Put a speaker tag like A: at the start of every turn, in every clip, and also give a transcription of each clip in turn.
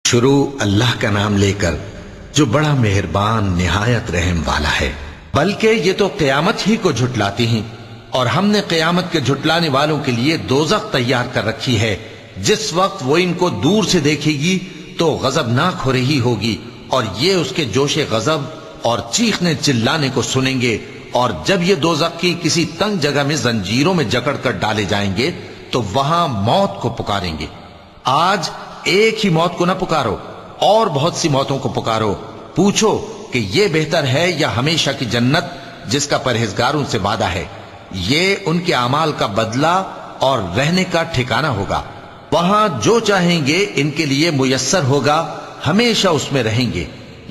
A: شروع اللہ کا نام لے کر جو بڑا مہربان نہایت رحم والا ہے۔ بلکہ یہ تو قیامت ہی کو جھٹلاتی ہیں، اور ہم نے قیامت کے جھٹلانے والوں کے لیے دوزخ تیار کر رکھی ہے، جس وقت وہ ان کو دور سے دیکھے گی تو غضبناک ہو رہی ہوگی، اور یہ اس کے جوش غضب اور چیخنے چلانے کو سنیں گے۔ اور جب یہ دوزخ کی کسی تنگ جگہ میں زنجیروں میں جکڑ کر ڈالے جائیں گے تو وہاں موت کو پکاریں گے۔ آج ایک ہی موت کو نہ پکارو، اور بہت سی موتوں کو پکارو، پوچھو کہ یہ بہتر ہے یا ہمیشہ کی جنت جس کا پرہیزگاروں سے وعدہ ہے۔ یہ ان کے اعمال کا بدلہ اور رہنے کا ٹھکانہ ہوگا، وہاں جو چاہیں گے ان کے لیے میسر ہوگا، ہمیشہ اس میں رہیں گے۔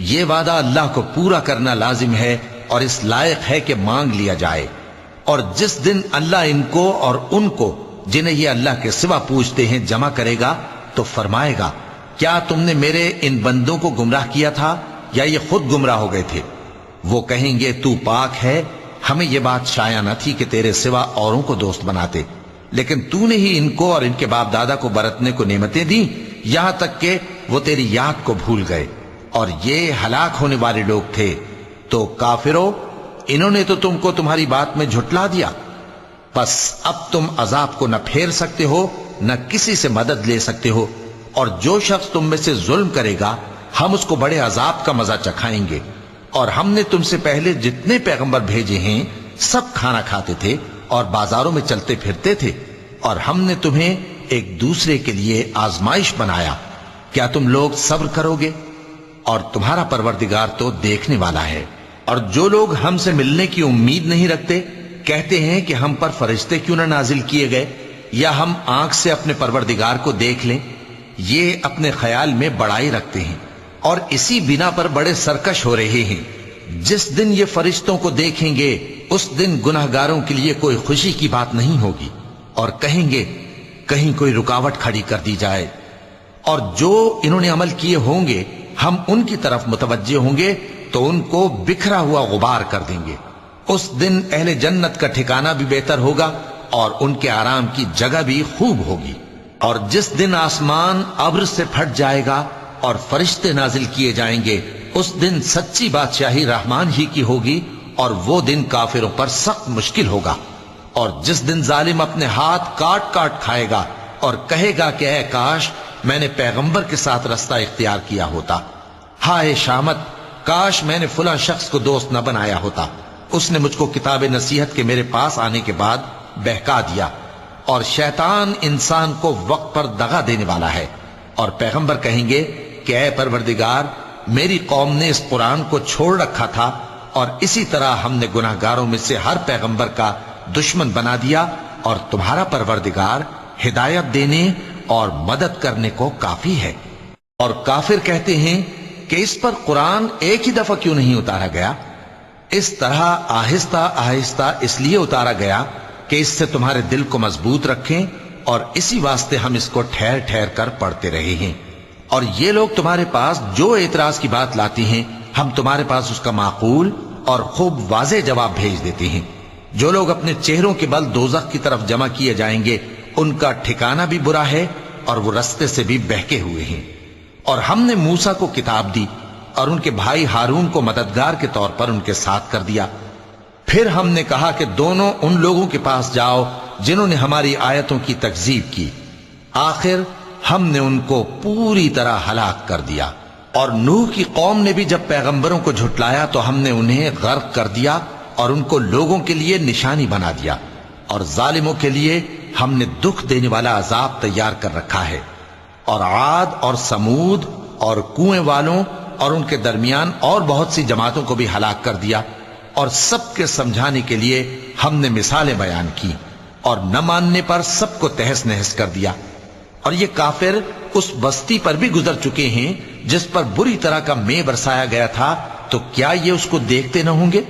A: یہ وعدہ اللہ کو پورا کرنا لازم ہے اور اس لائق ہے کہ مانگ لیا جائے۔ اور جس دن اللہ ان کو اور ان کو جنہیں یہ اللہ کے سوا پوچھتے ہیں جمع کرے گا تو فرمائے گا، کیا تم نے میرے ان بندوں کو گمراہ کیا تھا یا یہ خود گمراہ ہو گئے تھے؟ وہ کہیں گے تو پاک ہے، ہمیں یہ بات شایع نہ تھی کہ تیرے سوا اوروں کو دوست بناتے، لیکن تو نے ہی ان کو اور ان کے باپ دادا کو برتنے کو نعمتیں دیں، یہاں تک کہ وہ تیری یاد کو بھول گئے، اور یہ ہلاک ہونے والے لوگ تھے۔ تو کافرو، انہوں نے تو تم کو تمہاری بات میں جھٹلا دیا، پس اب تم عذاب کو نہ پھیر سکتے ہو نہ کسی سے مدد لے سکتے ہو، اور جو شخص تم میں سے ظلم کرے گا ہم اس کو بڑے عذاب کا مزہ چکھائیں گے۔ اور ہم نے تم سے پہلے جتنے پیغمبر بھیجے ہیں سب کھانا کھاتے تھے اور بازاروں میں چلتے پھرتے تھے، اور ہم نے تمہیں ایک دوسرے کے لیے آزمائش بنایا، کیا تم لوگ صبر کرو گے؟ اور تمہارا پروردگار تو دیکھنے والا ہے۔ اور جو لوگ ہم سے ملنے کی امید نہیں رکھتے کہتے ہیں کہ ہم پر فرشتے کیوں نہ نازل کیے گئے، یا ہم آنکھ سے اپنے پروردگار کو دیکھ لیں، یہ اپنے خیال میں بڑائی رکھتے ہیں اور اسی بنا پر بڑے سرکش ہو رہے ہیں۔ جس دن یہ فرشتوں کو دیکھیں گے اس دن گناہگاروں کے لیے کوئی خوشی کی بات نہیں ہوگی، اور کہیں گے کہیں کوئی رکاوٹ کھڑی کر دی جائے۔ اور جو انہوں نے عمل کیے ہوں گے ہم ان کی طرف متوجہ ہوں گے تو ان کو بکھرا ہوا غبار کر دیں گے۔ اس دن اہل جنت کا ٹھکانہ بھی بہتر ہوگا اور ان کے آرام کی جگہ بھی خوب ہوگی۔ اور جس دن آسمان ابر سے پھٹ جائے گا اور فرشتے نازل کیے جائیں گے، اس دن سچی بادشاہی رحمان ہی کی ہوگی، اور وہ دن کافروں پر سخت مشکل ہوگا۔ اور جس دن ظالم اپنے ہاتھ کاٹ کاٹ کھائے گا اور کہے گا کہ اے کاش میں نے پیغمبر کے ساتھ رستہ اختیار کیا ہوتا، ہائے شامت، کاش میں نے فلاں شخص کو دوست نہ بنایا ہوتا، اس نے مجھ کو کتاب نصیحت کے میرے پاس آنے کے بعد بہکا دیا۔ اور شیطان انسان کو وقت پر دغا دینے والا ہے، اور پیغمبر کہیں گے کہ اے پروردگار، میری قوم نے اس قرآن کو چھوڑ رکھا تھا، اور اسی طرح ہم نے گناہگاروں میں سے ہر پیغمبر کا دشمن بنا دیا، اور تمہارا پروردگار ہدایت دینے اور مدد کرنے کو کافی ہے۔ اور کافر کہتے ہیں کہ اس پر قرآن ایک ہی دفعہ کیوں نہیں اتارا گیا؟ اس طرح آہستہ آہستہ اس لیے اتارا گیا کہ اس سے تمہارے دل کو مضبوط رکھیں، اور اسی واسطے ہم اس کو ٹھہر ٹھہر کر پڑھتے رہے ہیں۔ اور یہ لوگ تمہارے پاس جو اعتراض کی بات لاتی ہیں ہم تمہارے پاس اس کا معقول اور خوب واضح جواب بھیج دیتے ہیں۔ جو لوگ اپنے چہروں کے بل دوزخ کی طرف جمع کیے جائیں گے ان کا ٹھکانہ بھی برا ہے، اور وہ رستے سے بھی بہکے ہوئے ہیں۔ اور ہم نے موسیٰ کو کتاب دی اور ان کے بھائی ہارون کو مددگار کے طور پر ان کے ساتھ کر دیا۔ پھر ہم نے کہا کہ دونوں ان لوگوں کے پاس جاؤ جنہوں نے ہماری آیتوں کی تکذیب کی، آخر ہم نے ان کو پوری طرح ہلاک کر دیا۔ اور نوح کی قوم نے بھی جب پیغمبروں کو جھٹلایا تو ہم نے انہیں غرق کر دیا اور ان کو لوگوں کے لیے نشانی بنا دیا، اور ظالموں کے لیے ہم نے دکھ دینے والا عذاب تیار کر رکھا ہے۔ اور عاد اور سمود اور کنویں والوں اور ان کے درمیان اور بہت سی جماعتوں کو بھی ہلاک کر دیا، اور سب کے سمجھانے کے لیے ہم نے مثالیں بیان کی، اور نہ ماننے پر سب کو تہس نہس کر دیا۔ اور یہ کافر اس بستی پر بھی گزر چکے ہیں جس پر بری طرح کا مے برسایا گیا تھا، تو کیا یہ اس کو دیکھتے نہ ہوں گے؟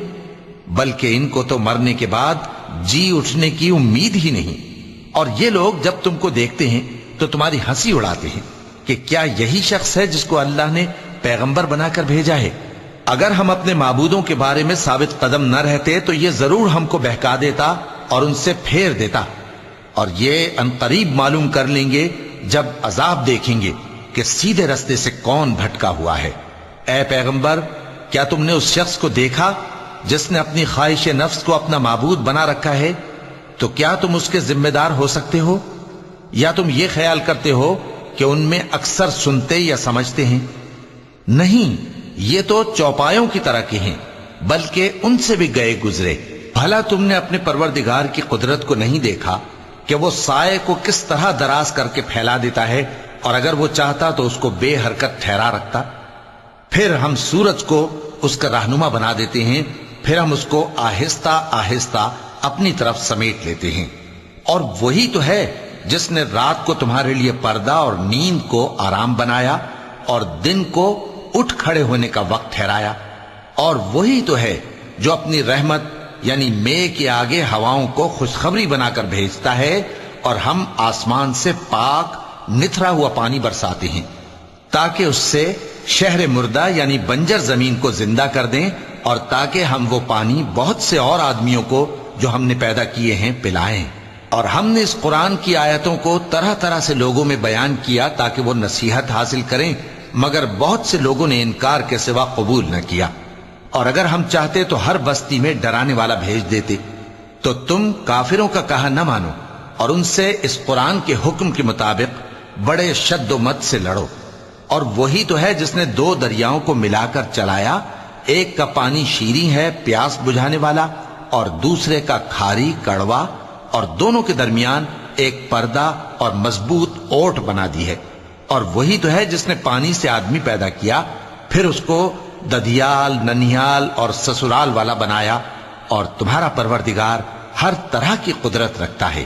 A: بلکہ ان کو تو مرنے کے بعد جی اٹھنے کی امید ہی نہیں۔ اور یہ لوگ جب تم کو دیکھتے ہیں تو تمہاری ہنسی اڑاتے ہیں کہ کیا یہی شخص ہے جس کو اللہ نے پیغمبر بنا کر بھیجا ہے؟ اگر ہم اپنے معبودوں کے بارے میں ثابت قدم نہ رہتے تو یہ ضرور ہم کو بہکا دیتا اور ان سے پھیر دیتا، اور یہ عنقریب معلوم کر لیں گے جب عذاب دیکھیں گے کہ سیدھے رستے سے کون بھٹکا ہوا ہے۔ اے پیغمبر، کیا تم نے اس شخص کو دیکھا جس نے اپنی خواہش نفس کو اپنا معبود بنا رکھا ہے؟ تو کیا تم اس کے ذمہ دار ہو سکتے ہو؟ یا تم یہ خیال کرتے ہو کہ ان میں اکثر سنتے یا سمجھتے ہیں؟ نہیں، یہ تو چوپایوں کی طرح کے ہیں، بلکہ ان سے بھی گئے گزرے۔ بھلا تم نے اپنے پروردگار کی قدرت کو نہیں دیکھا کہ وہ سائے کو کس طرح دراز کر کے پھیلا دیتا ہے، اور اگر وہ چاہتا تو اس کو بے حرکت ٹھہرا رکھتا؟ پھر ہم سورج کو اس کا رہنما بنا دیتے ہیں، پھر ہم اس کو آہستہ آہستہ اپنی طرف سمیٹ لیتے ہیں۔ اور وہی تو ہے جس نے رات کو تمہارے لیے پردہ اور نیند کو آرام بنایا اور دن کو اٹھ کھڑے ہونے کا وقت ٹھہرایا۔ اور وہی تو ہے جو اپنی رحمت یعنی مے کے آگے ہواؤں کو خوشخبری بنا کر بھیجتا ہے، اور ہم آسمان سے پاک نتھرا ہوا پانی برساتے ہیں تاکہ اس سے شہر مردہ یعنی بنجر زمین کو زندہ کر دیں، اور تاکہ ہم وہ پانی بہت سے اور آدمیوں کو جو ہم نے پیدا کیے ہیں پلائیں۔ اور ہم نے اس قرآن کی آیتوں کو طرح طرح سے لوگوں میں بیان کیا تاکہ وہ نصیحت حاصل کریں، مگر بہت سے لوگوں نے انکار کے سوا قبول نہ کیا۔ اور اگر ہم چاہتے تو ہر بستی میں ڈرانے والا بھیج دیتے، تو تم کافروں کا کہا نہ مانو اور ان سے اس قرآن کے حکم کے مطابق بڑے شد و مت سے لڑو۔ اور وہی تو ہے جس نے دو دریاؤں کو ملا کر چلایا، ایک کا پانی شیریں ہے پیاس بجھانے والا، اور دوسرے کا کھاری کڑوا، اور دونوں کے درمیان ایک پردہ اور مضبوط اوٹ بنا دی ہے۔ اور وہی تو ہے جس نے پانی سے آدمی پیدا کیا، پھر اس کو ددیال، ننیال اور سسرال والا بنایا، اور تمہارا پروردگار ہر طرح کی قدرت رکھتا ہے۔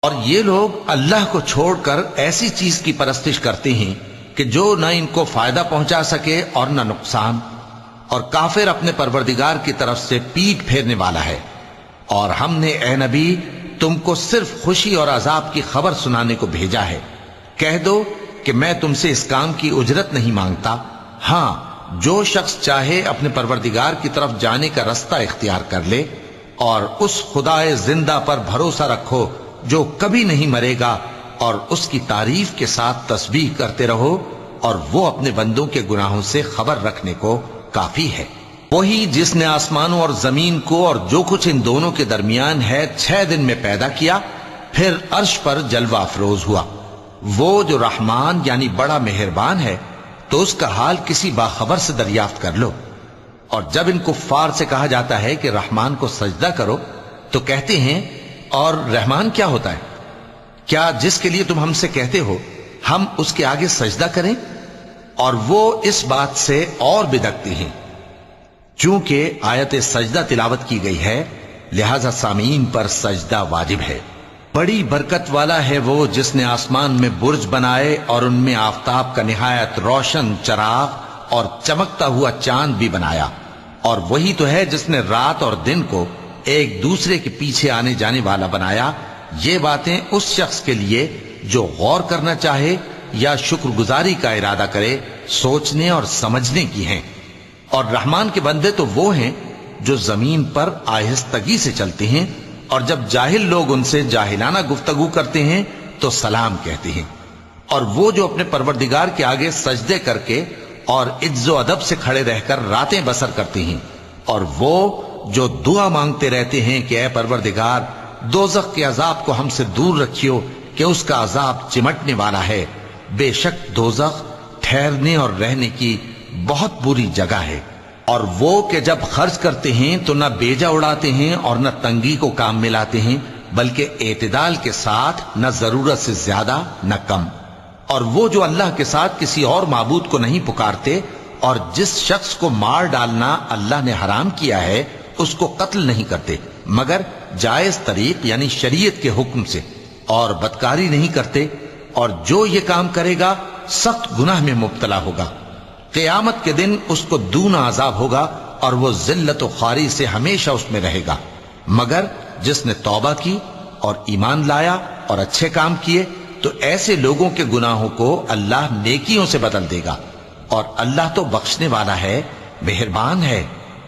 A: اور یہ لوگ اللہ کو چھوڑ کر ایسی چیز کی پرستش کرتے ہیں کہ جو نہ ان کو فائدہ پہنچا سکے اور نہ نقصان، اور کافر اپنے پروردگار کی طرف سے پیٹ پھیرنے والا ہے۔ اور ہم نے اے نبی تم کو صرف خوشی اور عذاب کی خبر سنانے کو بھیجا ہے۔ کہہ دو کہ میں تم سے اس کام کی اجرت نہیں مانگتا، ہاں جو شخص چاہے اپنے پروردگار کی طرف جانے کا رستہ اختیار کر لے، اور اس خدائے زندہ پر بھروسہ رکھو جو کبھی نہیں مرے گا، اور اس کی تعریف کے ساتھ تسبیح کرتے رہو، اور وہ اپنے بندوں کے گناہوں سے خبر رکھنے کو کافی ہے۔ وہی جس نے آسمانوں اور زمین کو اور جو کچھ ان دونوں کے درمیان ہے 6 دن میں پیدا کیا، پھر عرش پر جلوہ افروز ہوا۔ وہ جو رحمان یعنی بڑا مہربان ہے، تو اس کا حال کسی باخبر سے دریافت کر لو۔ اور جب ان کفار سے کہا جاتا ہے کہ رحمان کو سجدہ کرو، تو کہتے ہیں اور رحمان کیا ہوتا ہے؟ کیا جس کے لیے تم ہم سے کہتے ہو ہم اس کے آگے سجدہ کریں؟ اور وہ اس بات سے اور بدکتے ہیں۔ چونکہ آیت سجدہ تلاوت کی گئی ہے، لہذا سامعین پر سجدہ واجب ہے۔ بڑی برکت والا ہے وہ جس نے آسمان میں برج بنائے اور ان میں آفتاب کا نہایت روشن چراغ اور چمکتا ہوا چاند بھی بنایا۔ اور وہی تو ہے جس نے رات اور دن کو ایک دوسرے کے پیچھے آنے جانے والا بنایا۔ یہ باتیں اس شخص کے لیے جو غور کرنا چاہے یا شکر گزاری کا ارادہ کرے، سوچنے اور سمجھنے کی ہیں۔ اور رحمان کے بندے تو وہ ہیں جو زمین پر آہستگی سے چلتے ہیں، اور جب جاہل لوگ ان سے جاہلانہ گفتگو کرتے ہیں تو سلام کہتے ہیں۔ اور وہ جو اپنے پروردگار کے آگے سجدے کر کے اور عز و ادب سے کھڑے رہ کر راتیں بسر کرتے ہیں، اور وہ جو دعا مانگتے رہتے ہیں کہ اے پروردگار دوزخ کے عذاب کو ہم سے دور رکھیو کہ اس کا عذاب چمٹنے والا ہے۔ بے شک دوزخ ٹھہرنے اور رہنے کی بہت بری جگہ ہے۔ اور وہ کہ جب خرچ کرتے ہیں تو نہ بیجا اڑاتے ہیں اور نہ تنگی کو کام میں لاتے ہیں، بلکہ اعتدال کے ساتھ، نہ ضرورت سے زیادہ نہ کم۔ اور وہ جو اللہ کے ساتھ کسی اور معبود کو نہیں پکارتے، اور جس شخص کو مار ڈالنا اللہ نے حرام کیا ہے اس کو قتل نہیں کرتے مگر جائز طریق یعنی شریعت کے حکم سے، اور بدکاری نہیں کرتے، اور جو یہ کام کرے گا سخت گناہ میں مبتلا ہوگا۔ قیامت کے دن اس کو دونا عذاب ہوگا، اور وہ ذلت و خواری سے ہمیشہ اس میں رہے گا، مگر جس نے توبہ کی اور ایمان لایا اور اچھے کام کیے تو ایسے لوگوں کے گناہوں کو اللہ نیکیوں سے بدل دے گا، اور اللہ تو بخشنے والا ہے، مہربان ہے۔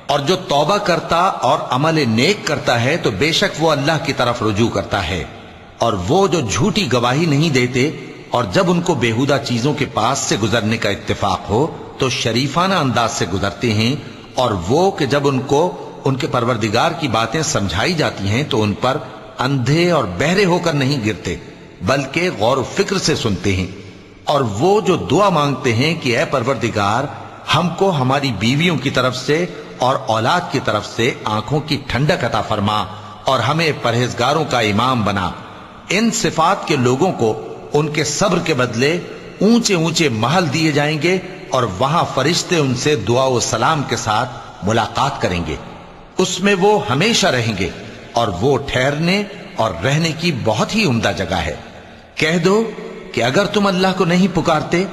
A: اور جو توبہ کرتا اور عمل نیک کرتا ہے تو بے شک وہ اللہ کی طرف رجوع کرتا ہے۔ اور وہ جو جھوٹی گواہی نہیں دیتے اور جب ان کو بیہودہ چیزوں کے پاس سے گزرنے کا اتفاق ہو تو شریفانہ انداز سے گزرتے ہیں، اور وہ کہ جب ان کو ان کے پروردگار کی باتیں سمجھائی جاتی ہیں تو ان پر اندھے اور بہرے ہو کر نہیں گرتے بلکہ غور و فکر سے سنتے ہیں۔ اور وہ جو دعا مانگتے ہیں کہ اے پروردگار ہم کو ہماری بیویوں کی طرف سے اور اولاد کی طرف سے آنکھوں کی ٹھنڈک عطا فرما اور ہمیں پرہیزگاروں کا امام بنا، ان صفات کے لوگوں کو ان کے صبر کے بدلے اونچے اونچے محل دیے جائیں گے، اور وہاں فرشتے ان سے دعا و سلام کے ساتھ ملاقات کریں گے، اس میں وہ ہمیشہ رہیں گے، اور وہ ٹھہرنے اور رہنے کی بہت ہی عمدہ جگہ ہے۔ کہہ دو کہ اگر تم اللہ کو نہیں پکارتے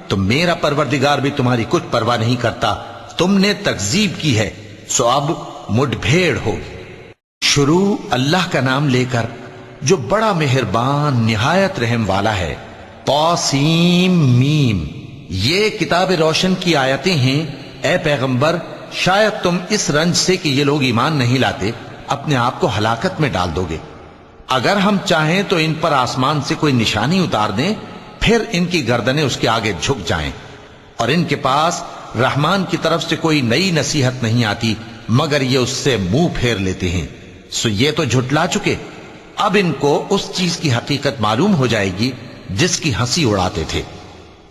A: تو میرا پروردگار بھی تمہاری کچھ پرواہ نہیں کرتا، تم نے تکذیب کی ہے سو اب مڈ بھیڑ ہوگی۔ شروع اللہ کا نام لے کر جو بڑا مہربان نہایت رحم والا ہے۔ طاسیم میم، یہ کتاب روشن کی آیتیں ہیں۔ اے پیغمبر شاید تم اس رنج سے کہ یہ لوگ ایمان نہیں لاتے اپنے آپ کو ہلاکت میں ڈال دو گے۔ اگر ہم چاہیں تو ان پر آسمان سے کوئی نشانی اتار دیں، پھر ان کی گردنیں اس کے آگے جھک جائیں، اور ان کے پاس رحمان کی طرف سے کوئی نئی نصیحت نہیں آتی مگر یہ اس سے منہ پھیر لیتے ہیں، سو یہ تو جھٹلا چکے۔ اب ان کو اس چیز کی حقیقت معلوم ہو جائے گی جس کی ہنسی اڑاتے تھے۔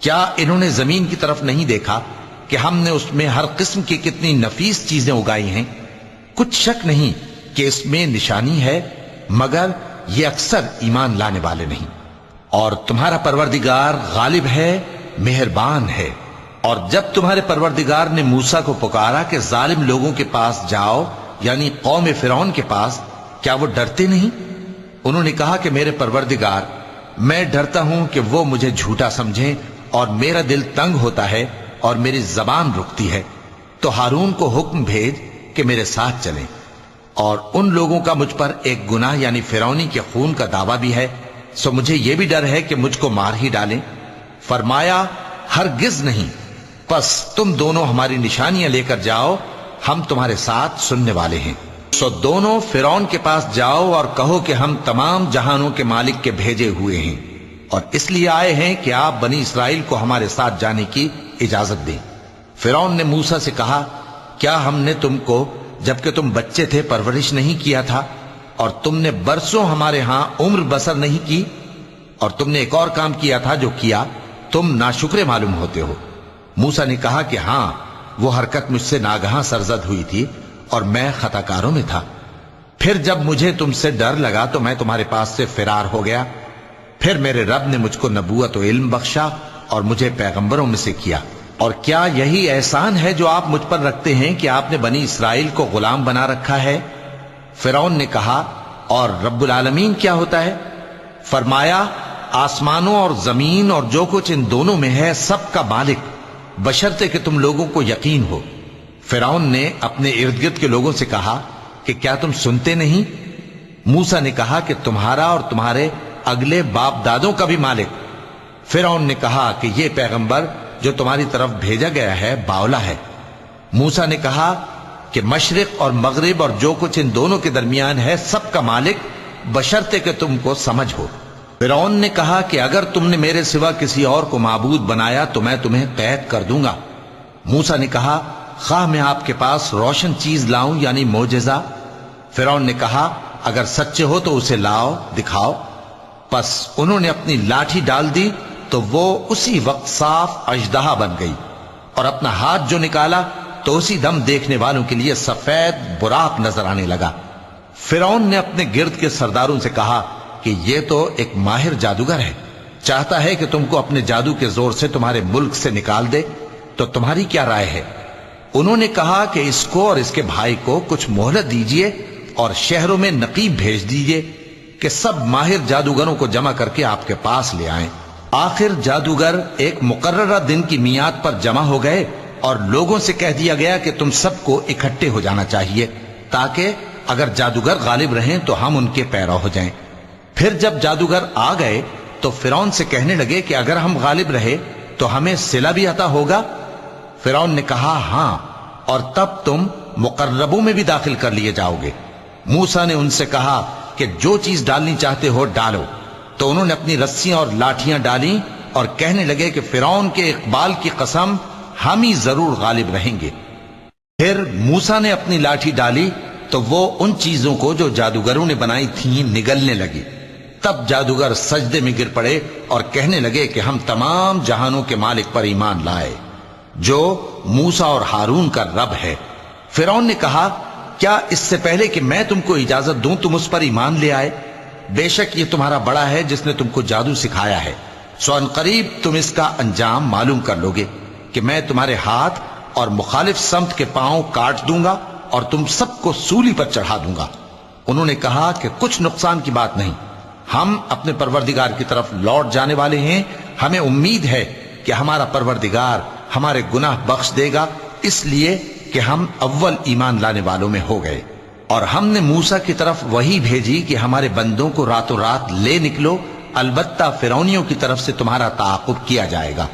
A: کیا انہوں نے زمین کی طرف نہیں دیکھا کہ ہم نے اس میں ہر قسم کی کتنی نفیس چیزیں اگائی ہیں؟ کچھ شک نہیں کہ اس میں نشانی ہے، مگر یہ اکثر ایمان لانے والے نہیں۔ اور تمہارا پروردگار غالب ہے، مہربان ہے۔ اور جب تمہارے پروردگار نے موسیٰ کو پکارا کہ ظالم لوگوں کے پاس جاؤ، یعنی قوم فرعون کے پاس، کیا وہ ڈرتے نہیں؟ انہوں نے کہا کہ میرے پروردگار، میں ڈرتا ہوں کہ وہ مجھے جھوٹا سمجھیں، اور میرا دل تنگ ہوتا ہے اور میری زبان رکتی ہے، تو ہارون کو حکم بھیج کہ میرے ساتھ چلیں۔ اور ان لوگوں کا مجھ پر ایک گناہ یعنی فرعونی کے خون کا دعویٰ بھی ہے، سو مجھے یہ بھی ڈر ہے کہ مجھ کو مار ہی ڈالیں۔ فرمایا ہرگز نہیں، پس تم دونوں ہماری نشانیاں لے کر جاؤ، ہم تمہارے ساتھ سننے والے ہیں۔ سو دونوں فرعون کے پاس جاؤ اور کہو کہ ہم تمام جہانوں کے مالک کے بھیجے ہوئے ہیں، اور اس لیے آئے ہیں کہ آپ بنی اسرائیل کو ہمارے ساتھ جانے کی اجازت دیں۔ فرعون نے موسیٰ سے کہا، کیا ہم نے تم کو جبکہ تم بچے تھے پرورش نہیں کیا تھا، اور تم نے برسوں ہمارے ہاں عمر بسر نہیں کی؟ اور تم نے ایک اور کام کیا تھا جو کیا، تم ناشکرے معلوم ہوتے ہو۔ موسیٰ نے کہا کہ ہاں، وہ حرکت مجھ سے ناگہاں سرزد ہوئی تھی اور میں خطا کاروں میں تھا۔ پھر جب مجھے تم سے ڈر لگا تو میں تمہارے پاس سے فرار ہو گیا۔ پھر میرے رب نے مجھ کو نبوت و علم بخشا اور مجھے پیغمبروں میں سے کیا۔ اور کیا یہی احسان ہے جو آپ مجھ پر رکھتے ہیں کہ آپ نے بنی اسرائیل کو غلام بنا رکھا ہے؟ فرعون نے کہا، اور رب العالمین کیا ہوتا ہے؟ فرمایا، آسمانوں اور زمین اور جو کچھ ان دونوں میں ہے سب کا مالک، بشرطے کہ تم لوگوں کو یقین ہو۔ فرعون نے اپنے ارد گرد کے لوگوں سے کہا کہ کیا تم سنتے نہیں؟ موسیٰ نے کہا کہ تمہارا اور تمہارے اگلے باپ دادوں کا بھی مالک۔ فرعون نے کہا کہ یہ پیغمبر جو تمہاری طرف بھیجا گیا ہے باولا ہے۔ موسیٰ نے کہا کہ مشرق اور مغرب اور جو کچھ ان دونوں کے درمیان ہے سب کا مالک، بشرطے کہ تم کو سمجھ ہو۔ فرعون نے کہا کہ اگر تم نے میرے سوا کسی اور کو معبود بنایا تو میں تمہیں قید کر دوں گا۔ موسیٰ نے کہا، خواہ میں آپ کے پاس روشن چیز لاؤں یعنی معجزہ؟ فرعون نے کہا، اگر سچے ہو تو اسے لاؤ، دکھاؤ۔ پس انہوں نے اپنی لاٹھی ڈال دی تو وہ اسی وقت صاف اژدہا بن گئی، اور اپنا ہاتھ جو نکالا تو اسی دم دیکھنے والوں کے لیے سفید براق نظر آنے لگا۔ فرعون نے اپنے گرد کے سرداروں سے کہا کہ یہ تو ایک ماہر جادوگر ہے، چاہتا ہے کہ تم کو اپنے جادو کے زور سے تمہارے ملک سے نکال دے، تو تمہاری کیا رائے ہے؟ انہوں نے کہا کہ اس کو اور اس کے بھائی کو کچھ مہلت دیجئے اور شہروں میں نقیب بھیج دیجئے کہ سب ماہر جادوگروں کو جمع کر کے آپ کے پاس لے آئیں۔ آخر جادوگر ایک مقررہ دن کی میعاد پر جمع ہو گئے اور لوگوں سے کہہ دیا گیا کہ تم سب کو اکٹھے ہو جانا چاہیے تاکہ اگر جادوگر غالب رہیں تو ہم ان کے پیرو ہو جائیں۔ پھر جب جادوگر آ گئے تو فرعون سے کہنے لگے کہ اگر ہم غالب رہے تو ہمیں صلہ بھی عطا ہوگا؟ فرعون نے کہا، ہاں، اور تب تم مقربوں میں بھی داخل کر لیے جاؤ گے۔ موسیٰ نے ان سے کہا کہ جو چیز ڈالنی چاہتے ہو ڈالو، تو انہوں نے اپنی رسیاں اور لاٹھیاں ڈالیں اور کہنے لگے کہ فرعون کے اقبال کی قسم ہم ہی ضرور غالب رہیں گے۔ پھر موسیٰ نے اپنی لاٹھی ڈالی تو وہ ان چیزوں کو جو جادوگروں نے بنائی تھیں نگلنے لگی۔ تب جادوگر سجدے میں گر پڑے اور کہنے لگے کہ ہم تمام جہانوں کے مالک پر ایمان لائے جو موسیٰ اور ہارون کا رب ہے۔ فرعون نے کہا کیا اس سے پہلے کہ میں تم کو اجازت دوں تم اس پر ایمان لے آئے؟ بے شک یہ تمہارا بڑا ہے جس نے تم کو جادو سکھایا ہے، سو ان قریب تم اس کا انجام معلوم کر لو گے کہ میں تمہارے ہاتھ اور مخالف سمت کے پاؤں کاٹ دوں گا اور تم سب کو سولی پر چڑھا دوں گا۔ انہوں نے کہا کہ کچھ نقصان کی بات نہیں، ہم اپنے پروردگار کی طرف لوٹ جانے والے ہیں، ہمیں امید ہے کہ ہمارا پروردگار ہمارے گناہ بخش دے گا، اس لیے کہ ہم اول ایمان لانے والوں میں ہو گئے۔ اور ہم نے موسیٰ کی طرف وحی بھیجی کہ ہمارے بندوں کو راتوں رات لے نکلو، البتہ فرعونیوں کی طرف سے تمہارا تعاقب کیا جائے گا۔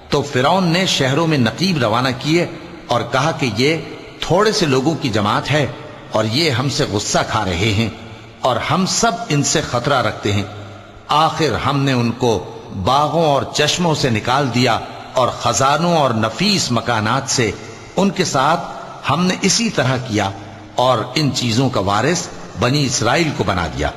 A: تو فرعون نے شہروں میں نقیب روانہ کیے اور کہا کہ یہ تھوڑے سے لوگوں کی جماعت ہے اور یہ ہم سے غصہ کھا رہے ہیں اور ہم سب ان سے خطرہ رکھتے ہیں۔ آخر ہم نے ان کو باغوں اور چشموں سے نکال دیا اور خزانوں اور نفیس مکانات سے، ان کے ساتھ ہم نے اسی طرح کیا اور ان چیزوں کا وارث بنی اسرائیل کو بنا دیا۔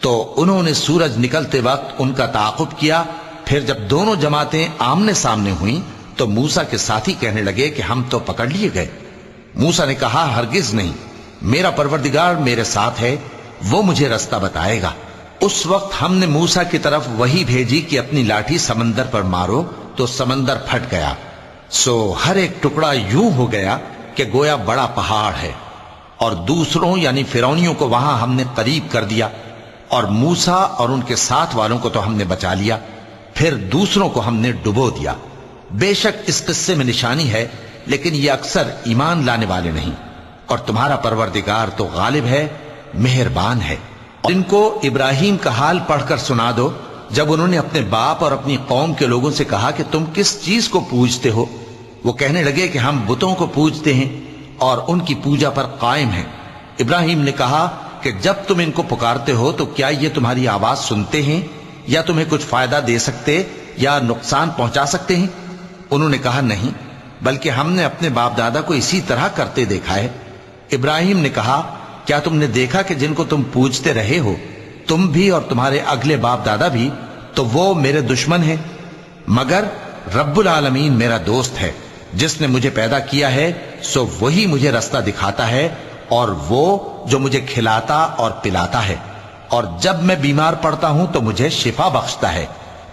A: تو انہوں نے سورج نکلتے وقت ان کا تعاقب کیا، پھر جب دونوں جماعتیں آمنے سامنے ہوئیں تو موسیٰ کے ساتھی کہنے لگے کہ ہم تو پکڑ لیے گئے۔ موسیٰ نے کہا ہرگز نہیں، میرا پروردگار میرے ساتھ ہے، وہ مجھے رستہ بتائے گا۔ اس وقت ہم نے موسیٰ کی طرف وحی بھیجی کہ اپنی لاٹھی سمندر پر مارو، تو سمندر پھٹ گیا، سو ہر ایک ٹکڑا یوں ہو گیا کہ گویا بڑا پہاڑ ہے، اور دوسروں یعنی فرعونیوں کو وہاں ہم نے قریب کر دیا، اور موسیٰ اور ان کے ساتھ والوں کو تو ہم نے بچا لیا، پھر دوسروں کو ہم نے ڈبو دیا۔ بے شک اس قصے میں نشانی ہے، لیکن یہ اکثر ایمان لانے والے نہیں، اور تمہارا پروردگار تو غالب ہے، مہربان ہے۔ اور ان کو ابراہیم کا حال پڑھ کر سنا دو جب انہوں نے اپنے باپ اور اپنی قوم کے لوگوں سے کہا کہ تم کس چیز کو پوجتے ہو؟ وہ کہنے لگے کہ ہم بتوں کو پوجتے ہیں اور ان کی پوجا پر قائم ہیں۔ ابراہیم نے کہا کہ جب تم ان کو پکارتے ہو تو کیا یہ تمہاری آواز سنتے ہیں یا تمہیں کچھ فائدہ دے سکتے یا نقصان پہنچا سکتے ہیں؟ انہوں نے کہا نہیں، بلکہ ہم نے اپنے باپ دادا کو اسی طرح کرتے دیکھا ہے۔ ابراہیم نے کہا کیا تم نے دیکھا کہ جن کو تم پوجتے رہے ہو تم بھی اور تمہارے اگلے باپ دادا بھی، تو وہ میرے دشمن ہیں، مگر رب العالمین میرا دوست ہے، جس نے مجھے پیدا کیا ہے سو وہی مجھے رستہ دکھاتا ہے، اور وہ جو مجھے کھلاتا اور پلاتا ہے، اور جب میں بیمار پڑتا ہوں تو مجھے شفا بخشتا ہے،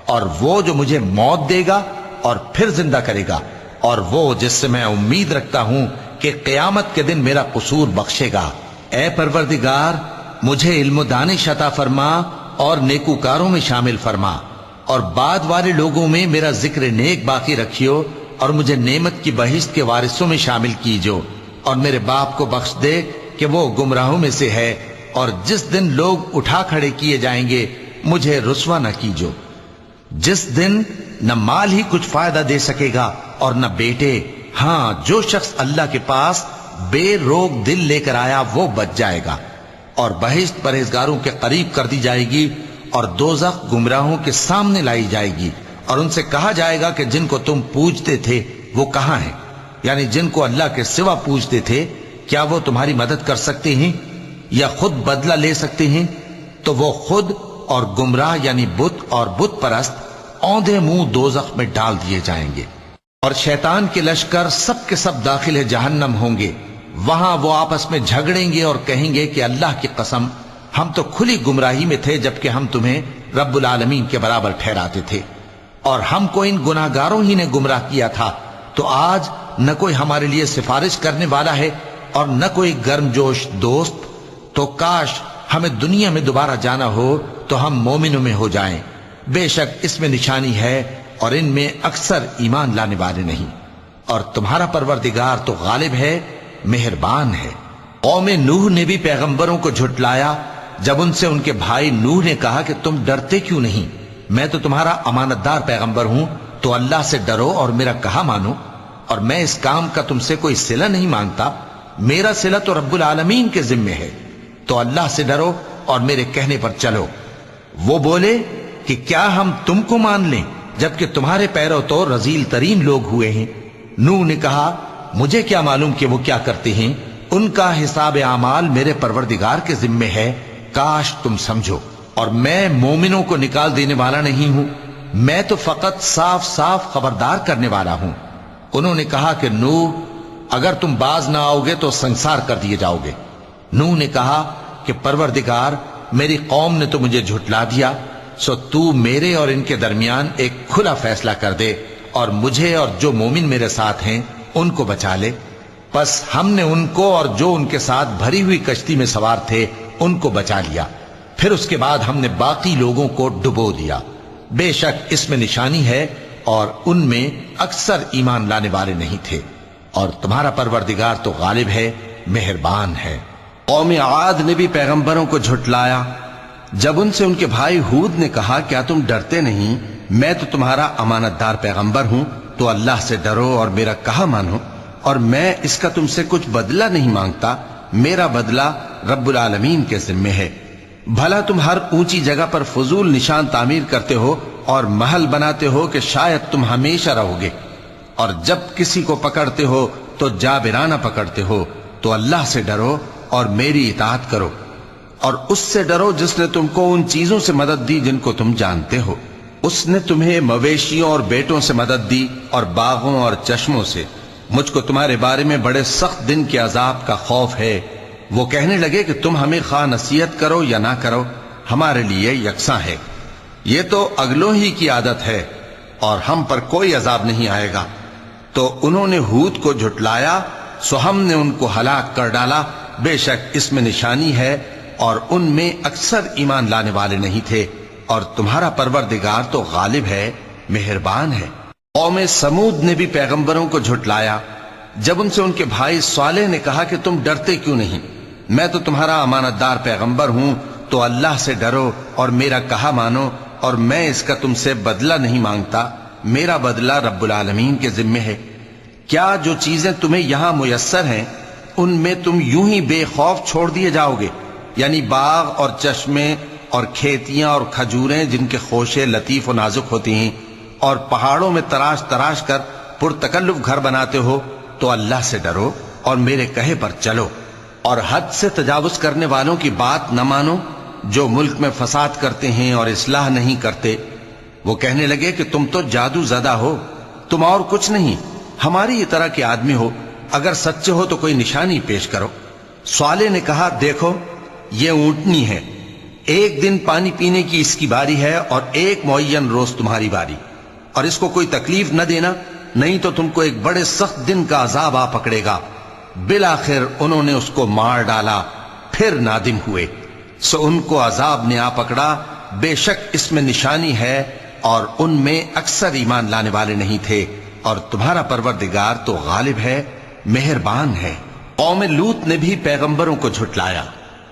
A: اور وہ جو مجھے موت دے گا اور پھر زندہ کرے گا، اور وہ جس سے میں امید رکھتا ہوں کہ قیامت کے دن میرا قصور بخشے گا۔ اے پروردگار مجھے علم و دانش عطا فرما اور نیکوکاروں میں شامل فرما، اور بعد والے لوگوں میں میرا ذکر نیک باقی رکھیو، اور مجھے نعمت کی بہشت کے وارثوں میں شامل کیجو، اور میرے باپ کو بخش دے کہ وہ گمراہوں میں سے ہے، اور جس دن لوگ اٹھا کھڑے کیے جائیں گے مجھے رسوا نہ کیجو، جس دن نہ مال ہی کچھ فائدہ دے سکے گا اور نہ بیٹے، ہاں جو شخص اللہ کے پاس بے روک دل لے کر آیا وہ بچ جائے گا، اور بہشت پرہیزگاروں کے قریب کر دی جائے گی، اور دوزخ گمراہوں کے سامنے لائی جائے گی، اور ان سے کہا جائے گا کہ جن کو تم پوجتے تھے وہ کہاں ہیں؟ یعنی جن کو اللہ کے سوا پوجتے تھے کیا وہ تمہاری مدد کر سکتے ہیں یا خود بدلہ لے سکتے ہیں؟ تو وہ خود اور گمراہ یعنی بت اور بت پرست اوندھے منہ دوزخ میں ڈال دیے جائیں گے، اور شیطان کے لشکر سب کے سب داخل جہنم ہوں گے، وہاں وہ آپس میں جھگڑیں گے اور کہیں گے کہ اللہ کی قسم ہم تو کھلی گمراہی میں تھے جبکہ ہم تمہیں رب العالمین کے برابر ٹھہراتے تھے، اور ہم کو ان گناہگاروں ہی نے گمراہ کیا تھا، تو آج نہ کوئی ہمارے لیے سفارش کرنے والا ہے اور نہ کوئی گرم جوش دوست، تو کاش ہمیں دنیا میں دوبارہ جانا ہو تو ہم مومنوں میں ہو جائیں، بے شک اس میں نشانی ہے اور ان میں اکثر ایمان لانے والے نہیں، اور تمہارا پروردگار تو غالب ہے، مہربان ہے۔ قوم نوح نے بھی پیغمبروں کو جھٹلایا جب ان سے ان کے بھائی نوح نے کہا کہ تم ڈرتے کیوں نہیں؟ میں تو تمہارا امانت دار پیغمبر ہوں، تو اللہ سے ڈرو اور میرا کہا مانو، اور میں اس کام کا تم سے کوئی صلہ نہیں مانگتا، میرا صلہ تو رب العالمین کے ذمے ہے، تو اللہ سے ڈرو اور میرے کہنے پر چلو۔ وہ بولے کہ کیا ہم تم کو مان لیں جبکہ تمہارے پیرو تو رذیل ترین لوگ ہوئے ہیں؟ نوح نے کہا مجھے کیا معلوم کہ وہ کیا کرتے ہیں، ان کا حساب اعمال میرے پروردگار کے ذمے ہے، کاش تم سمجھو۔ اور میں مومنوں کو نکال دینے والا نہیں ہوں، میں تو فقط صاف صاف خبردار کرنے والا ہوں۔ انہوں نے کہا کہ نوح اگر تم باز نہ آؤ گے تو سنسار کر دیے جاؤ گے۔ نوح نے کہا کہ پروردگار میری قوم نے تو مجھے جھٹلا دیا، سو تو میرے اور ان کے درمیان ایک کھلا فیصلہ کر دے اور مجھے اور جو مومن میرے ساتھ ہیں ان کو بچا لے۔ پس ہم نے ان کو اور جو ان کے ساتھ بھری ہوئی کشتی میں سوار تھے ان کو بچا لیا، پھر اس کے بعد ہم نے باقی لوگوں کو ڈبو دیا۔ بے شک اس میں نشانی ہے اور ان میں اکثر ایمان لانے والے نہیں تھے، اور تمہارا پروردگار تو غالب ہے، مہربان ہے۔
B: قوم عاد نے بھی پیغمبروں کو جھٹلایا جب ان سے ان کے بھائی ہود نے کہا کیا تم ڈرتے نہیں، میں تو تمہارا امانت دار پیغمبر ہوں، تو اللہ سے ڈرو اور میرا کہا مانو، اور میں اس کا تم سے کچھ بدلہ نہیں مانگتا، میرا بدلہ رب العالمین کے ذمے ہے۔ بھلا تم ہر اونچی جگہ پر فضول نشان تعمیر کرتے ہو اور محل بناتے ہو کہ شاید تم ہمیشہ رہو گے، اور جب کسی کو پکڑتے ہو تو جابرانہ پکڑتے ہو، تو اللہ سے ڈرو اور میری اطاعت کرو، اور اس سے ڈرو جس نے تم کو ان چیزوں سے مدد دی جن کو تم جانتے ہو۔ اس نے تمہیں مویشیوں اور بیٹوں سے مدد دی اور باغوں اور چشموں سے۔ مجھ کو تمہارے بارے میں بڑے سخت دن کے عذاب کا خوف ہے۔ وہ کہنے لگے کہ تم ہمیں خواہ نصیحت کرو یا نہ کرو، ہمارے لیے یکساں ہے، یہ تو اگلوں ہی کی عادت ہے اور ہم پر کوئی عذاب نہیں آئے گا۔ تو انہوں نے ہود کو جھٹلایا، سو ہم نے ان کو ہلاک کر ڈالا، بے شک اس میں نشانی ہے اور ان میں اکثر ایمان لانے والے نہیں تھے، اور تمہارا پروردگار تو غالب ہے، مہربان ہے۔ قوم سمود نے بھی پیغمبروں کو جھٹلایا جب ان سے ان کے بھائی صالح نے کہا کہ تم ڈرتے کیوں نہیں، میں تو تمہارا امانت دار پیغمبر ہوں، تو اللہ سے ڈرو اور میرا کہا مانو، اور میں اس کا تم سے بدلہ نہیں مانگتا، میرا بدلہ رب العالمین کے ذمے ہے۔ کیا جو چیزیں تمہیں یہاں میسر ہیں ان میں تم یوں ہی بے خوف چھوڑ دیے جاؤ گے؟ یعنی باغ اور چشمے اور کھیتیاں اور کھجوریں جن کے خوشے لطیف و نازک ہوتی ہیں، اور پہاڑوں میں تراش تراش کر پرتکلف گھر بناتے ہو، تو اللہ سے ڈرو اور میرے کہے پر چلو، اور حد سے تجاوز کرنے والوں کی بات نہ مانو جو ملک میں فساد کرتے ہیں اور اصلاح نہیں کرتے۔ وہ کہنے لگے کہ تم تو جادو زدہ ہو، تم اور کچھ نہیں، ہماری یہ طرح کے آدمی ہو، اگر سچے ہو تو کوئی نشانی پیش کرو۔ صالح نے کہا دیکھو یہ اونٹنی ہے، ایک دن پانی پینے کی اس کی باری ہے اور ایک معین روز تمہاری باری، اور اس کو کوئی تکلیف نہ دینا، نہیں تو تم کو ایک بڑے سخت دن کا عذاب آ پکڑے گا۔ بالآخر انہوں نے اس کو مار ڈالا، پھر نادم ہوئے، سو ان کو عذاب نے آ پکڑا، بے شک اس میں نشانی ہے اور ان میں اکثر ایمان لانے والے نہیں تھے، اور تمہارا پروردگار تو غالب ہے، مہربان ہے۔ قوم لوط نے بھی پیغمبروں کو جھٹلایا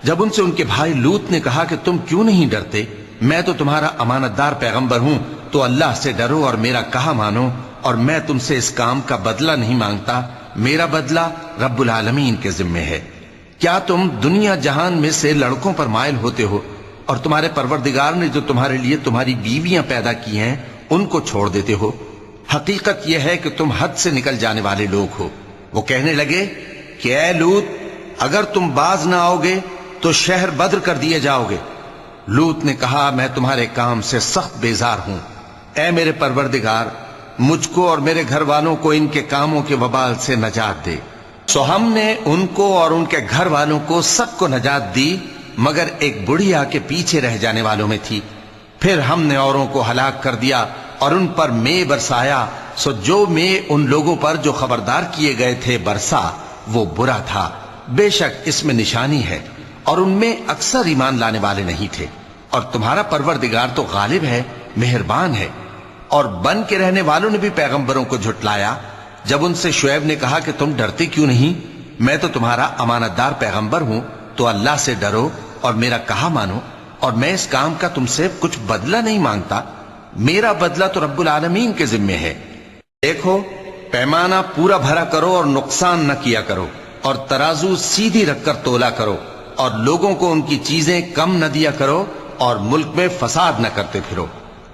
B: جب ان سے ان کے بھائی لوط نے کہا کہ تم کیوں نہیں ڈرتے، میں تو تمہارا امانت دار پیغمبر ہوں، تو اللہ سے ڈرو اور میرا کہا مانو، اور میں تم سے اس کام کا بدلہ نہیں مانگتا، میرا بدلہ رب العالمین کے ذمے ہے۔ کیا تم دنیا جہان میں سے لڑکوں پر مائل ہوتے ہو اور تمہارے پروردگار نے جو تمہارے لیے تمہاری بیویاں پیدا کی ہیں ان کو چھوڑ دیتے ہو؟ حقیقت یہ ہے کہ تم حد سے نکل جانے والے لوگ ہو۔ وہ کہنے لگے کہ اے لوط اگر تم باز نہ آؤ گے تو شہر بدر کر دیے جاؤ گے۔ لوط نے کہا میں تمہارے کام سے سخت بیزار ہوں، اے میرے پروردگار مجھ کو اور میرے گھر والوں کو ان کے کاموں کے وبال سے نجات دے۔ سو ہم نے ان کو اور ان کے گھر والوں کو سب کو نجات دی، مگر ایک بڑھیا کے پیچھے رہ جانے والوں میں تھی۔ پھر ہم نے اوروں کو ہلاک کر دیا اور ان پر مے برسایا، سو جو مے ان لوگوں پر جو خبردار کیے گئے تھے برسا وہ برا تھا۔ بے شک اس میں نشانی ہے اور ان میں اکثر ایمان لانے والے نہیں تھے، اور تمہارا پروردگار تو غالب ہے، مہربان ہے۔ اور بن کے رہنے والوں نے بھی پیغمبروں کو جھٹلایا جب ان سے شعیب نے کہا کہ تم ڈرتے کیوں نہیں، میں تو تمہارا امانت دار پیغمبر ہوں، تو اللہ سے ڈرو اور میرا کہا مانو، اور میں اس کام کا تم سے کچھ بدلہ نہیں مانگتا، میرا بدلہ تو رب العالمین کے ذمے ہے۔ دیکھو پیمانہ پورا بھرا کرو اور نقصان نہ کیا کرو، اور ترازو سیدھی رکھ کر تولا کرو، اور لوگوں کو ان کی چیزیں کم نہ دیا کرو، اور ملک میں فساد نہ کرتے پھرو۔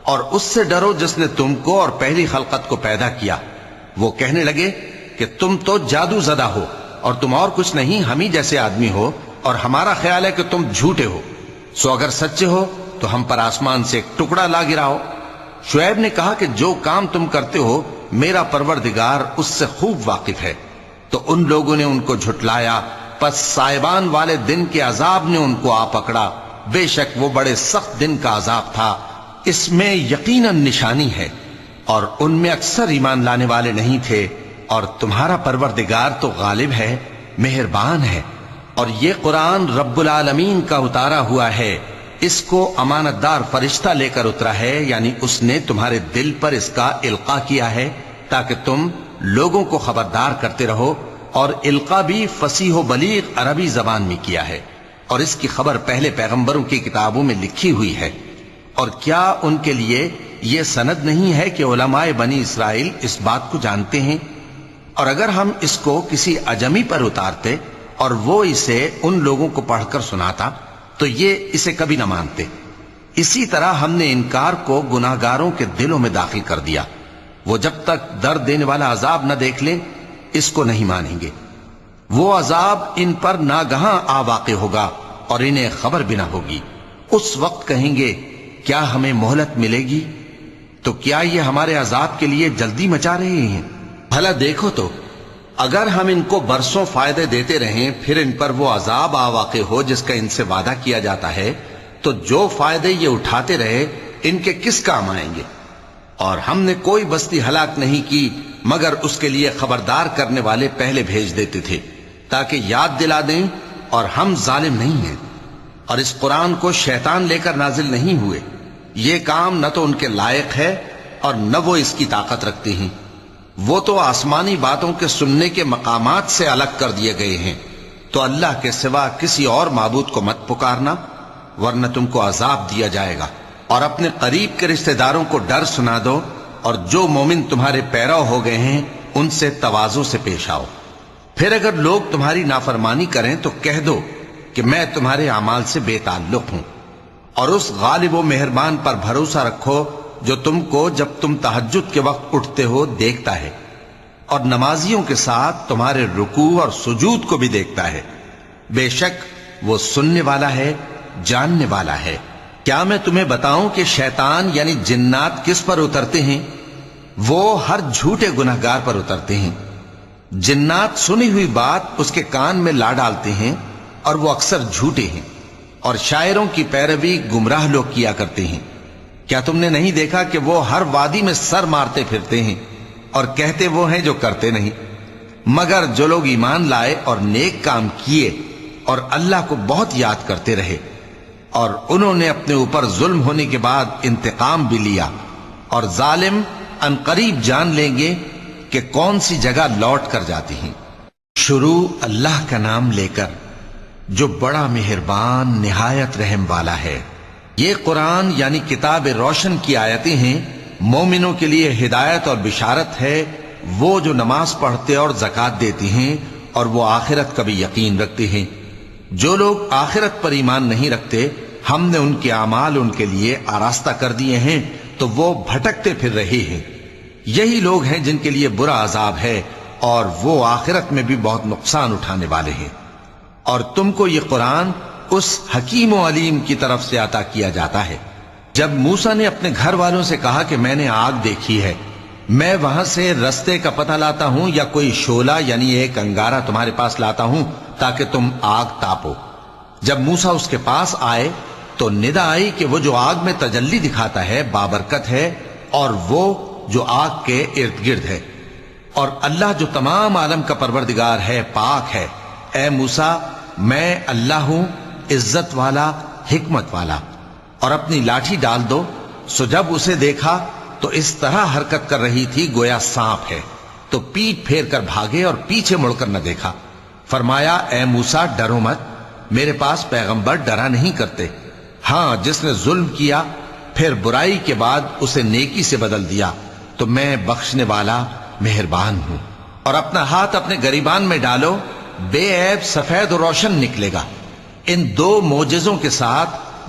B: اور اس سے ڈرو جس نے تم کو اور پہلی خلقت کو پیدا کیا۔ وہ کہنے لگے کہ تم تو جادو زدہ ہو اور تم اور کچھ نہیں، ہم ہی جیسے آدمی ہو، اور ہمارا خیال ہے کہ تم جھوٹے ہو، سو اگر سچے ہو تو ہم پر آسمان سے ایک ٹکڑا لا گراؤ۔ شعیب نے کہا کہ جو کام تم کرتے ہو میرا پروردگار اس سے خوب واقف ہے۔ تو ان لوگوں نے ان کو جھٹلایا، پس سائبان والے دن کے عذاب نے ان کو آ پکڑا، بے شک وہ بڑے سخت دن کا عذاب تھا۔ اس میں یقیناً نشانی ہے، اور ان میں اکثر ایمان لانے والے نہیں تھے، اور تمہارا پروردگار تو غالب ہے، مہربان ہے۔ اور یہ قرآن رب العالمین کا اتارا ہوا ہے، اس کو امانت دار فرشتہ لے کر اترا ہے، یعنی اس نے تمہارے دل پر اس کا القاء کیا ہے تاکہ تم لوگوں کو خبردار کرتے رہو، اور القاء بھی فصیح و بلیغ عربی زبان میں کیا ہے، اور اس کی خبر پہلے پیغمبروں کی کتابوں میں لکھی ہوئی ہے۔ اور کیا ان کے لیے یہ سند نہیں ہے کہ علماء بنی اسرائیل اس بات کو جانتے ہیں؟ اور اگر ہم اس کو کسی اجمی پر اتارتے اور وہ اسے ان لوگوں کو پڑھ کر سناتا تو یہ اسے کبھی نہ مانتے۔ اسی طرح ہم نے انکار کو گناہگاروں کے دلوں میں داخل کر دیا، وہ جب تک درد دینے والا عذاب نہ دیکھ لیں اس کو نہیں مانیں گے۔ وہ عذاب ان پر ناگہاں آ واقع ہوگا اور انہیں خبر بھی نہ ہوگی۔ اس وقت کہیں گے کیا ہمیں مہلت ملے گی؟ تو کیا یہ ہمارے عذاب کے لیے جلدی مچا رہے ہیں؟ بھلا دیکھو تو اگر ہم ان کو برسوں فائدے دیتے رہیں پھر ان پر وہ عذاب آ واقع ہو جس کا ان سے وعدہ کیا جاتا ہے، تو جو فائدے یہ اٹھاتے رہے ان کے کس کام آئیں گے؟ اور ہم نے کوئی بستی ہلاک نہیں کی مگر اس کے لیے خبردار کرنے والے پہلے بھیج دیتے تھے تاکہ یاد دلا دیں، اور ہم ظالم نہیں ہیں۔ اور اس قرآن کو شیطان لے کر نازل نہیں ہوئے، یہ کام نہ تو ان کے لائق ہے اور نہ وہ اس کی طاقت رکھتے ہیں۔ وہ تو آسمانی باتوں کے سننے کے مقامات سے الگ کر دیے گئے ہیں۔ تو اللہ کے سوا کسی اور معبود کو مت پکارنا ورنہ تم کو عذاب دیا جائے گا۔ اور اپنے قریب کے رشتہ داروں کو ڈر سنا دو، اور جو مومن تمہارے پیرو ہو گئے ہیں ان سے تواضع سے پیش آؤ۔ پھر اگر لوگ تمہاری نافرمانی کریں تو کہہ دو کہ میں تمہارے اعمال سے بے تعلق ہوں، اور اس غالب و مہربان پر بھروسہ رکھو جو تم کو جب تم تہجد کے وقت اٹھتے ہو دیکھتا ہے، اور نمازیوں کے ساتھ تمہارے رکوع اور سجود کو بھی دیکھتا ہے۔ بے شک وہ سننے والا ہے، جاننے والا ہے۔ کیا میں تمہیں بتاؤں کہ شیطان یعنی جنات کس پر اترتے ہیں؟ وہ ہر جھوٹے گناہگار پر اترتے ہیں۔ جنات سنی ہوئی بات اس کے کان میں لا ڈالتے ہیں اور وہ اکثر جھوٹے ہیں، اور شاعروں کی پیروی گمراہ لوگ کیا کرتے ہیں۔ کیا تم نے نہیں دیکھا کہ وہ ہر وادی میں سر مارتے پھرتے ہیں اور کہتے وہ ہیں جو کرتے نہیں؟ مگر جو لوگ ایمان لائے اور نیک کام کیے اور اللہ کو بہت یاد کرتے رہے، اور انہوں نے اپنے اوپر ظلم ہونے کے بعد انتقام بھی لیا، اور ظالم عنقریب جان لیں گے کہ کون سی جگہ لوٹ کر جاتی ہیں۔ شروع اللہ کا نام لے کر جو بڑا مہربان نہایت رحم والا ہے۔ یہ قرآن یعنی کتاب روشن کی آیتیں ہیں، مومنوں کے لیے ہدایت اور بشارت ہے، وہ جو نماز پڑھتے اور زکوٰۃ دیتے ہیں اور وہ آخرت کا بھی یقین رکھتے ہیں۔ جو لوگ آخرت پر ایمان نہیں رکھتے ہم نے ان کے اعمال ان کے لیے آراستہ کر دیے ہیں تو وہ بھٹکتے پھر رہے ہیں۔ یہی لوگ ہیں جن کے لیے برا عذاب ہے اور وہ آخرت میں بھی بہت نقصان اٹھانے والے ہیں۔ اور تم کو یہ قرآن اس حکیم و علیم کی طرف سے عطا کیا جاتا ہے۔ جب موسیٰ نے اپنے گھر والوں سے کہا کہ میں نے آگ دیکھی ہے، میں وہاں سے رستے کا پتہ لاتا ہوں یا کوئی شعلہ یعنی ایک انگارہ تمہارے پاس لاتا ہوں تاکہ تم آگ تاپو۔ جب موسیٰ اس کے پاس آئے تو ندا آئی کہ وہ جو آگ میں تجلی دکھاتا ہے بابرکت ہے، اور وہ جو آگ کے ارد گرد ہے، اور اللہ جو تمام عالم کا پروردگار ہے پاک ہے۔ اے موسیٰ میں اللہ ہوں، عزت والا، حکمت والا، اور اپنی لاٹھی ڈال دو۔ سو جب اسے دیکھا تو اس طرح حرکت کر رہی تھی گویا سانپ ہے، تو پیٹ پھیر کر بھاگے اور پیچھے مڑ کر نہ دیکھا۔ فرمایا اے موسیٰ ڈرو مت، میرے پاس پیغمبر ڈرا نہیں کرتے۔ ہاں جس نے ظلم کیا پھر برائی کے بعد اسے نیکی سے بدل دیا تو میں بخشنے والا مہربان ہوں۔ اور اپنا ہاتھ اپنے گریبان میں ڈالو، بے عیب سفید و روشن نکلے گا۔ ان دو معجزوں کے ساتھ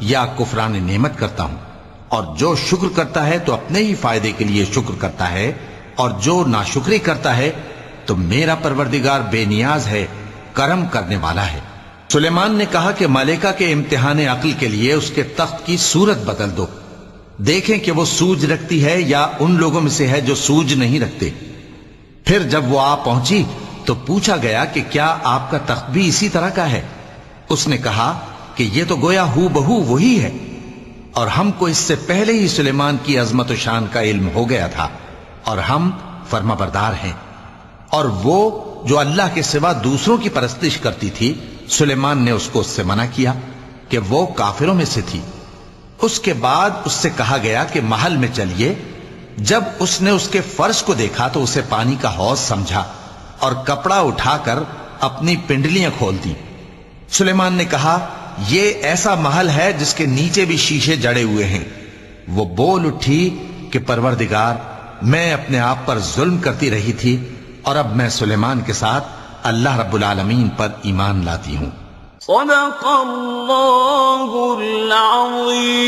A: یا کفران نعمت کرتا ہوں، اور جو شکر کرتا ہے تو اپنے ہی فائدے کے لیے شکر کرتا ہے، اور جو ناشکری کرتا ہے تو میرا پروردگار بے نیاز ہے، کرم کرنے والا ہے۔ سلیمان نے کہا کہ ملائکہ کے امتحان عقل کے لیے اس کے تخت کی صورت بدل دو، دیکھیں کہ وہ سوج رکھتی ہے یا ان لوگوں میں سے ہے جو سوج نہیں رکھتے۔ پھر جب وہ آ پہنچی تو پوچھا گیا کہ کیا آپ کا تخت بھی اسی طرح کا ہے؟ اس نے کہا کہ یہ تو گویا ہو بہو وہی ہے، اور ہم کو اس سے پہلے ہی سلیمان کی عظمت و شان کا علم ہو گیا تھا، اور ہم فرما بردار ہیں۔ اور وہ جو اللہ کے سوا دوسروں کی پرستش کرتی تھی، سلیمان نے اس کو اس سے منع کیا کہ وہ کافروں میں سے تھی۔ اس کے بعد اس سے کہا گیا کہ محل میں چلیے۔ جب اس نے اس کے فرش کو دیکھا تو اسے پانی کا حوض سمجھا اور کپڑا اٹھا کر اپنی پنڈلیاں کھول دی۔ سلیمان نے کہا یہ ایسا محل ہے جس کے نیچے بھی شیشے جڑے ہوئے ہیں۔ وہ بول اٹھی کہ پروردگار، میں اپنے آپ پر ظلم کرتی رہی تھی، اور اب میں سلیمان کے ساتھ اللہ رب العالمین پر ایمان لاتی ہوں۔
C: صدق اللہ العظیم۔